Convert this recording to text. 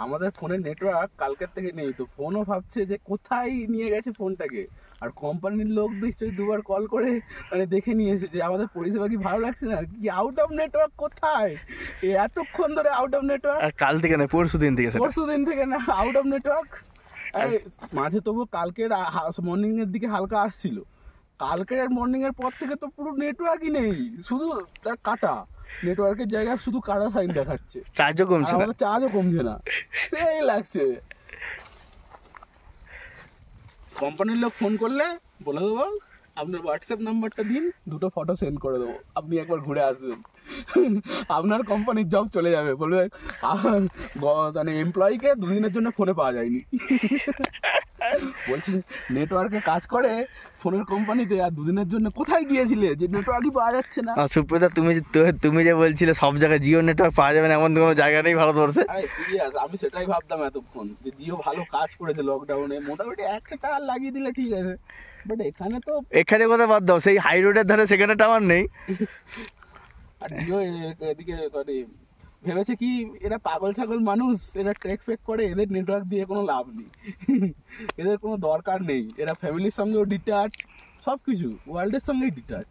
আমাদের ফোনের নেটওয়ার্ক কালকের থেকে নেই, তো ফোনও ভাবছে যে কোথায় নিয়ে গেছে ফোনটাকে। আর কোম্পানির লোক নিশ্চয়ই দুবার কল করে মানে দেখে নিয়েছে যে আমাদের পরিষেবা কি ভালো লাগছে না, কি আউট অফ নেটওয়ার্ক কোথায়, এতক্ষণ ধরে আউট অফ নেটওয়ার্ক। আর কাল থেকে না, পরশু দিন থেকে, পরশু দিন থেকে না আউট অফ নেটওয়ার্ক। মাঝে তবু কালকের মর্নিং এর দিকে হালকা আসছিল, কালকের মর্নিং এর পর থেকে তো পুরো নেটওয়ার্কই নেই, শুধু কাটা নেটওয়ার্কের জায়গায় শুধু কাটা সাইন দেখাচ্ছে, চার্জও কমছে না, চার্জও কমছে না, সেই লাগছে। কোম্পানির লোক ফোন করলে বলে দেবো আপনার হোয়াটসঅ্যাপ নাম্বারটা দিন, দুটো ফটো সেন্ড করে দেবো, আপনি একবার ঘুরে আসবেন, আপনার কোম্পানির জব চলে যাবে। বলবে মানে এমপ্লয়িকে দুদিনের জন্য ফোনে পাওয়া যায়নি, বলছে নেটওয়ার্কে কাজ করে ফোনের কোম্পানিতে, আর দুদিনের জন্য কোথায় গিয়েছিলে যে নেটওয়ার্কই পাওয়া যাচ্ছে না। সুপ্রদা তুমি যে বলছিলে সব জায়গায় জিও নেটওয়ার্ক পাওয়া যাবে না, এমন কোনো জায়গা নেই ভারতবর্ষে। আরে সিরিয়াস, আমি সেটাই ভাবতাম এতক্ষণ যে জিও ভালো কাজ করেছে লকডাউনে, মোটামুটি একটা টাওয়ার লাগিয়ে দিলে ঠিক আছে, বাট এখানে তো এখানে কথা বাদ দাও, সেই হাই রোডের ধারে সেখানে টাওয়ার নেই। আর জিও এদিকে মানে ভেবেছে কি এরা পাগল ছাগল মানুষ, এরা ট্রেক ফেক করে, এদের নেটওয়ার্ক দিয়ে কোনো লাভ নেই, এদের কোনো দরকার নেই, এরা ফ্যামিলির সঙ্গেও ডিটাচ, সব কিছু ওয়ার্ল্ডের সঙ্গেই ডিটাচ।